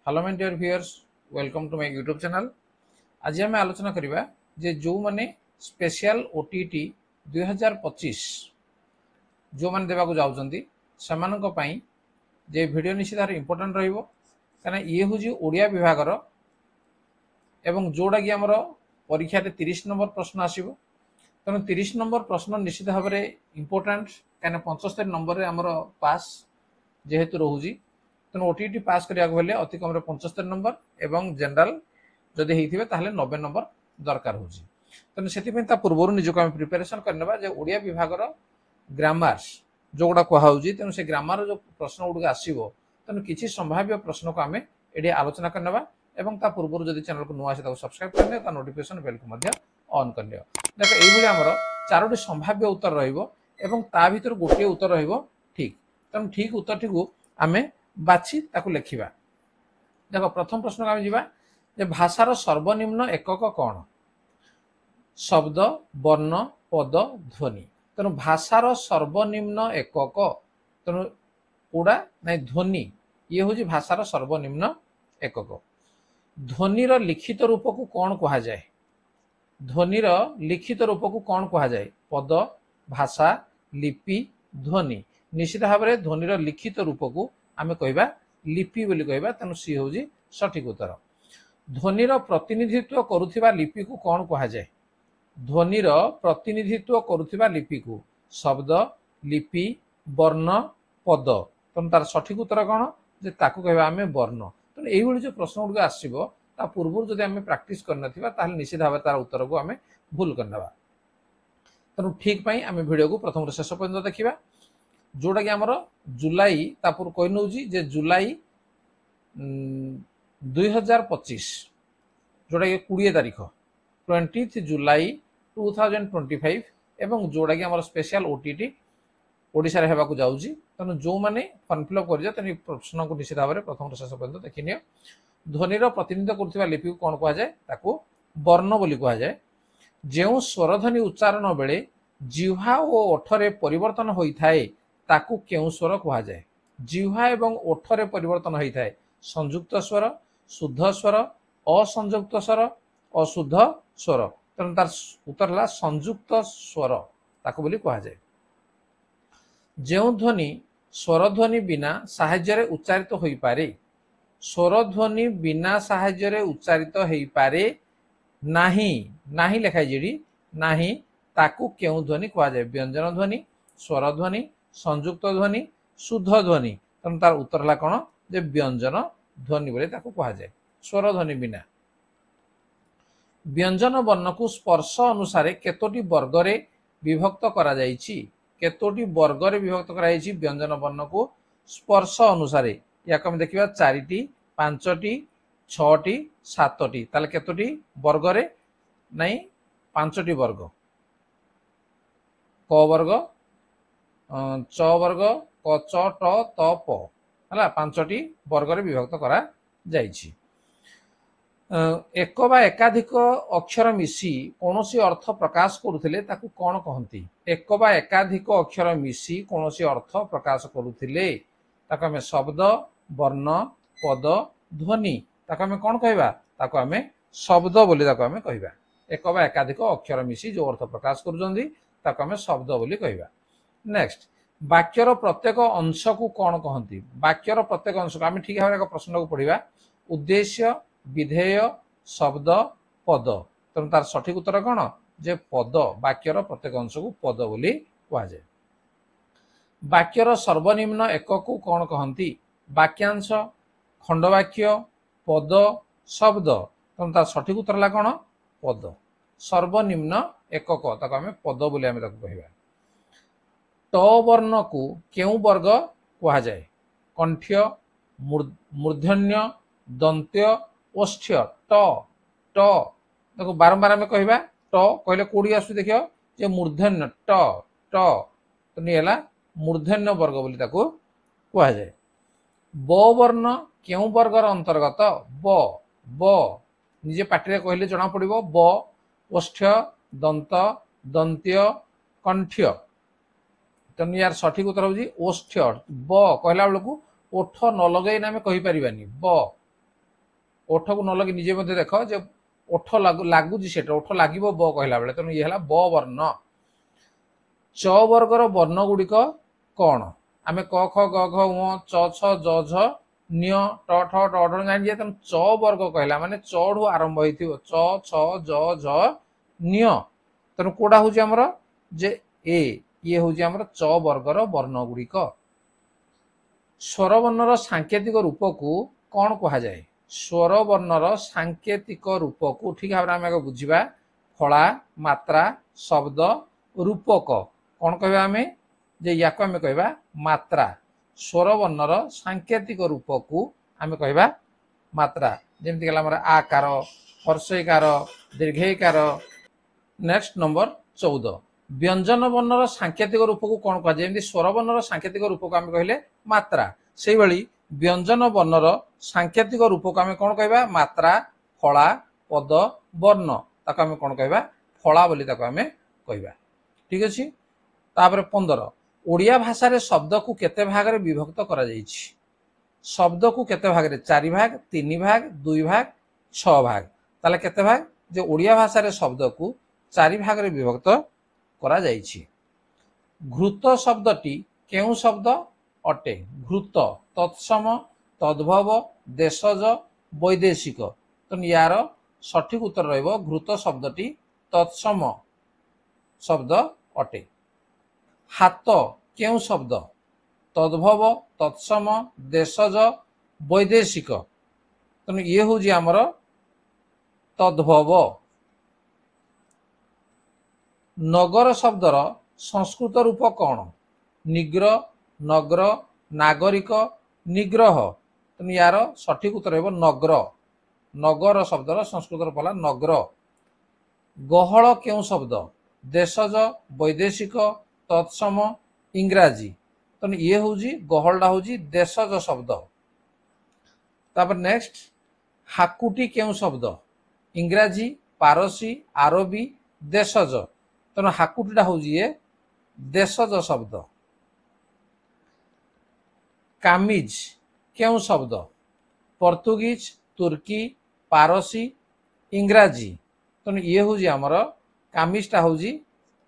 Hello my dear viewers, welcome to my YouTube channel. आज आम आलोचना करवा जे जो माने स्पेशल ओटीटी 2025 जो माने देवाक जाउछंती सेमानक पई जे वीडियो निश्चित भाव इंपोर्टेंट रहिबो काना ये हूँ ओडिया विभाग एवं जोड़ा कि आमर परीक्षा 30 नंबर प्रश्न आसीबो। तेणु 30 नंबर प्रश्न निश्चित भाव में इंपोर्टेंट कहीं 75 नंबर रे आमर पास जेहेतु रोजी। तेणु ओटीटी पास करिया हेले अति कम 75 नंबर एवं जनरल जदि होइथिबे ताहले 90 नंबर दरकार होची। तेणु सेतिपई ता पूर्व निजको आम प्रिपेरेसन करनेबा जे ओडिया विभाग ग्रामार्स जोगुड़ा कहुची। तेणु से ग्रामार जो प्रश्न गुड़िक आसो तेणु किसी संभाव्य प्रश्न को आम ये आलोचना करनेबा एवं ता पूर्व जदि चैनल को नुआ आसे सब्सक्राइब करने ता नोटिफिकेशन बेल को मध्य ऑन कर लियो। देख ये आमर चारोटी संभाव्य उत्तर रहिबो एवं ता भीतर गोटे उत्तर रहिबो ठीक। तेणु ठीक उत्तर टी आम बाछि ताकू लेखिबा। देखो प्रथम प्रश्न आम जीवा जे भाषार सर्वनिम्न एकक कौन? शब्द, वर्ण, पद, ध्वनि। तेणु भाषार सर्वनिम्न एकक तेणु कोड़ा ना ध्वनि ये हूँ भाषार सर्वनिम्न एकक। ध्वनिर लिखित रूप को कौन कहा जाए? ध्वनिर लिखित रूप को कौन कहा जाए? पद, भाषा, लिपि, ध्वनि। निश्चित भाव में ध्वनिर लिखित रूप को आम कहवा लिपि बोली कहवा। तेणु सी हूँ सठिक उत्तर। ध्वनिर प्रतिनिधित्व करुथिबा लिपि को कौन कहा जाए? ध्वनिर प्रतिनिधित्व करुथिबा लिपि को शब्द, लिपि, वर्ण, पद। तेणु तार सठिक उत्तर कौन जे ताकू कहवा आमे वर्ण। तेणु यही जो प्रश्न गुड़िक आसो ता पूर्व जदि आम प्राक्टिस कर निश्चित भाव तार उत्तर को आम भूल करना। तेणु ठीक आम वीडियो को प्रथम शेष पर्यंत देखा जोटा कि आमर जुलाई तापूर कही नौ जे जुलाई 2025 जोटा कि 20 तारीख 20 जुलाई 2025 एवं जोटा कि आमर स्पेशल ओटीटी ओडिशा रे हेबाकू जाउची। तेणु जो मैंने फर्म फिलअप कर प्रश्न को निश्चित भाव में प्रथम शेष पर्यंत देखि नियो। ध्वनिर प्रतिनिधित्व करुवा लिपि को कौन कह जाए? ताकू वर्ण बोली कह जाए। जो स्वरध्वनि उच्चारण बेले जिह्वा और ओठरे परिवर्तन होता है ताकू केउ स्वर कह जाए? जिह्वा एवं ओठरे परिवर्तन होता है संयुक्त स्वर, शुद्ध स्वर, असंयुक्त स्वर, अशुद्ध स्वर। तेणु तार उत्तर है संयुक्त स्वर ताकू बोली कह जाए। जो ध्वनि स्वरध्वनि बिना साहाय्य उच्चारित हो पारे, स्वरध्वनि बिना साहाय्य उच्चारित हो पारे नहीं नहीं लिखाई जेडी नहीं ताकू केउ ध्वनि कह जाए? व्यंजन ध्वनि, स्वरध्वनि, संयुक्त ध्वनि, शुद्ध ध्वनि। तेणु तार उत्तर है कौन जे व्यंजन ध्वनि बोले ताकू कह जाए स्वरध्वनि बिना। व्यंजन वर्ण को स्पर्श अनुसार केतोटी वर्ग रे विभक्त करा जाइछि? केतोटी वर्ग रे विभक्त करा जाइछि व्यंजन वर्ण को स्पर्श अनुसार? या हम देखिबा 4टी, 5टी, 6टी, 7टी। ताले केतोटी वर्ग रे? नहीं 5टी वर्ग। क वर्ग, च वर्ग, क च ट त प हला 5टी वर्ग रे विभक्त करा जाइछि। एक बा एकाधिक अक्षर मिसी कौनसी अर्थ प्रकाश करुथिले ताकू कौन कहती? एक बा एकाधिक अक्षर मिसी कौनसी अर्थ प्रकाश करुथिले ताकू आमे शब्द, वर्ण, पद, ध्वनि। ताकू आमे कौन कहबा? ताकू आमे शब्द बोली ताकू आमे कहबा। एक बा एकाधिक अक्षर मिसी जो अर्थ प्रकाश करुचंदी ताकू आमे शब्द बोली कहबा। नेक्स्ट, वाक्यर प्रत्येक अंश को कौन कहती? वाक्यर प्रत्येक अंश को आमे ठीक भाव एक प्रश्न को पढ़िबा। उद्देश्य, विधेय, शब्द, पद। तेणु तार सठिक उत्तर कौन जे पद। वाक्यर प्रत्येक अंश को पद बोली कह जाए। वाक्यर सर्वनिम्न एकक को कौन कहती? वाक्यांश, खंडवाक्य, पद, शब्द। तेणु तार सठिक उत्तर है कौन? पद। सर्वनिम्न एकक ताको आमे पद बोली आमे ताको कहबा। ट वर्ण को केउ वर्ग कह जाए? कंठ्य, मूर्धन्य, दंत्य, ओष्ठ्य। ट ट देखो बारंबार आमे कहबा ट कहले कोडी आसु देखियो जे मूर्धन्य ट ट तो नियला मूर्धन्य वर्ग बोली ताको कह जाए। ब वर्ण केउ वर्गर अंतर्गत? ब ब निजे पाटिरे कहले जना पड़िबो। ब ओष्ठ्य, दंत, दंत्य, कंठ्य। तेणु यार सठिक उत्तर हूँ ओष्ठ्य। ब कहला बेलू ओठ न लगे आम कही पारानी ब ओठ को न लगे निजे मध्य देख जे ओठ लगुच से ओठ लगे ब कहला बेले तेणु ये ब वर्ण च वर्गर वर्ण गुड़िक कौन आम क ख ग घ ङ च छ ज झ न्य ट ठ ड ढ जानी तेणु च वर्ग कहला माने च ढु आरंभ हो च छ ज झ न्य तेणु कोड़ा हूँ आमर जे ए ये हूँ आमर च वर्गर वर्ण गुड़िक स्वर वर्णर सांकेतिक रूप को कौन कह जाए स्वर वर्णर सांकेतिक रूप को ठीक भाव आम बुझा फला मात्रा शब्द रूपक कौन कह आम जे या आम कह मात्रा स्वर वर्णर सांकेतिक रूप को आम कह मात्रा जमीक आकार हर्षईकार दीर्घईकार नेक्स्ट नंबर 14 व्यंजन वर्णर सांकेतिक रूप को कौन कह जमी स्वर वर्णर सांकेतिक रूप को आम कहले मात्रा से भली व्यंजन वर्णर सांकेतिक रूप को आम कौन कह मात्रा फला पद वर्ण ताको आम कौन कह फला बोली ताको आम कह ठीक अच्छे तापर 15 ओडिया भाषा रे शब्द को केते भाग रे विभक्त करा जायछि शब्द को केते भाग रे 4 भाग 3 भाग 2 भाग 6 भाग ताले केते भाग जे ओडिया भाषा रे शब्द को 4 भाग रे विभक्त करा जायछि घृत शब्दटी केउ शब्द अटे घृत तत्सम तद्भव देशज वैदेशिक तो यार सठिक उत्तर रहिबो घृत शब्दटी तत्सम शब्द अटे हाथ केउ शब्द तद्भव तत्सम देशज वैदेशिक तेणु ये हूँ आमर तद्भव नगर शब्दर संस्कृत रूप कौन निग्रह नगर नागरिक निग्रह तेणु यार सठिक उत्तर हो नगर नगर शब्दर संस्कृत रूप है नगर गहल केउ शब्द देशज वैदेशिक तत्सम इंग्राजी तेणु ये हूँ गहलटा हूँ देशज शब्द तापर नेक्स्ट हाकुटी केउ शब्द इंग्राजी पारसी आरबी देशज तेणु हाकुटीटा हूँ ये देशज शब्द कामिज केउ शब्द पर्तुगीज तुर्की पारसी इंग्राजी तेणु ये हूँ आमर कामिजटा हूँ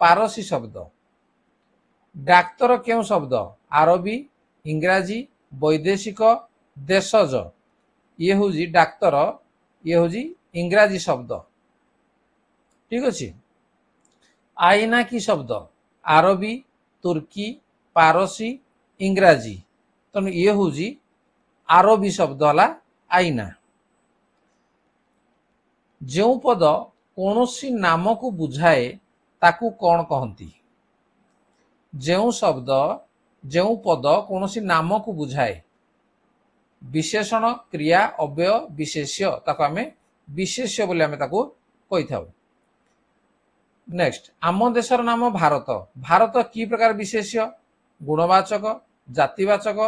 पारसी शब्द डाक्तर केउ शब्द आरबी इंग्राजी वैदेशिक देशज ये हूँ डाक्तर ये हूँ इंग्राजी शब्द ठीक अच्छे आईना की शब्द आरबी तुर्की पारसी इंग्राजी तेणु ये हूँ आरबी शब्द है आईना जो पद कौनसी नाम को बुझाए ताकू कौन कहती जो शब्द जो पद कौनसी नाम को बुझाए विशेषण क्रिया अव्यय विशेष्य ताको आमे विशेष्य बोली आमे ताको कहि थाउ नेक्स्ट आम देशर नाम भारत भारत की प्रकार विशेष्य गुणवाचक जातिवाचक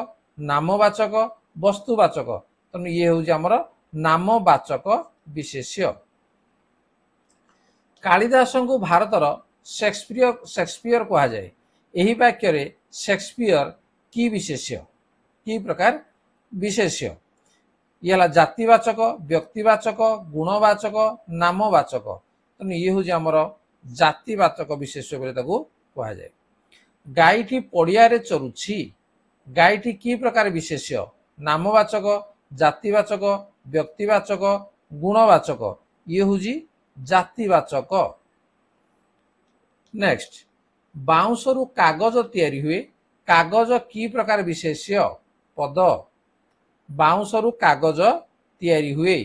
नामवाचक वस्तुवाचक तेणु ये हूँ आमर नामवाचक विशेष्य कालिदास को भारतर शेक्सपियर कहा जाए यही वाक्य रे शेक्सपियर की विशेष्य की प्रकार विशेष्य ये जातिवाचक व्यक्तिवाचक गुणवाचक नामवाचक तेणु ये हूँ आमर जातिवाचक विशेष्य बोली ताको कहा जाए गाईटी पड़िया रे चरुछि गाईटी की प्रकार विशेष्य नामवाचक जातिवाचक व्यक्तिवाचक गुणवाचक ये हूँ जातिवाचक नेक्स्ट बाउंसरु कागज तैयारी हुए कागज की प्रकार विशेष्य पद बाउंसरु कागज तैयारी हुए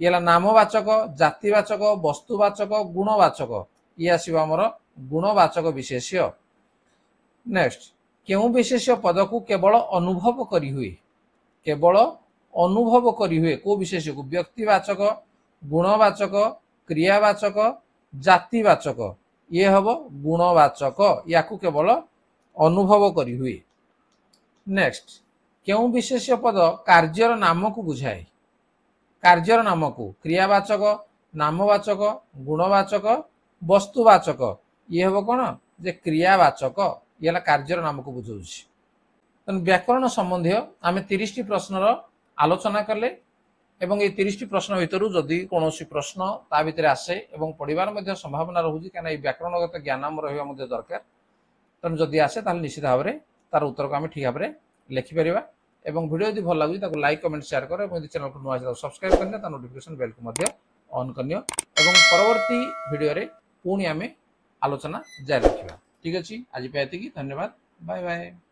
ये नामवाचक जातिवाचक वस्तुवाचक गुणवाचक ये आसो आमर गुणवाचक विशेष्य नेक्स्ट केउ विशेष्य पद को केवल अनुभव करी हुए केवल अनुभव करी हुए को विशेष्य को व्यक्तिवाचक गुणवाचक क्रियावाचक जातिवाचक ये हम गुणवाचक या केवल अनुभव करी हुए नेक्स्ट केउ विशेष्य पद कार्यर नाम को बुझाए कार्यर नाम को क्रियावाचक नामवाचक गुणवाचक वस्तुवाचक ये हम कौन जे क्रियावाचक ये कार्यर नाम को बुझाऊँ व्याकरण संबंधी आम 30 प्रश्नर आलोचना कले এবং এই 30টি প্রশ্ন ভিতରୁ যদি কୌଣସି প্রশ্ন ତା ଭିତରେ ଆସେ ଏବଂ ପଢିବାର ମଧ୍ୟ ସମ୍ଭାବନା ରହୁଛି କାରଣ এই ବ୍ୟାକରଣଗତ ଜ୍ଞାନ ଆମର ରହିବା ମଧ୍ୟ ଦରକାର। ତେଣୁ ଯଦି ଆସେ ତାହେଲେ ନିଶ୍ଚିତ ଭାବରେ ତାର ଉତ୍ତରକୁ ଆମେ ଠିକ ଭାବରେ ଲେଖିପାରିବା। ଏବଂ ଭିଡ଼ିଓ ଯଦି ଭଲ ଲାଗୁଛି ତାକୁ ଲାଇକ୍ କମେଣ୍ଟ ସେୟାର କର ଏବଂ ଯଦି ଚ୍ୟାନେଲକୁ ନୂଆ ଅଛି ତାକୁ ସବସ୍କ୍ରାଇବ କରିନିଅ, ତା ନୋଟିଫିକେସନ ବେଲକୁ ମଧ୍ୟ ଅନ୍ କରିନିଅ ଏବଂ ପରବର୍ତ୍ତୀ ଭିଡ଼ିଓରେ ପୁଣି ଆମେ ଆଲୋଚନା ଜାରି ରଖିବା। ଠିକ ଅଛି, ଆଜି ପାଇଁ ଏତିକି। ଧନ୍ୟବାଦ। Bye bye.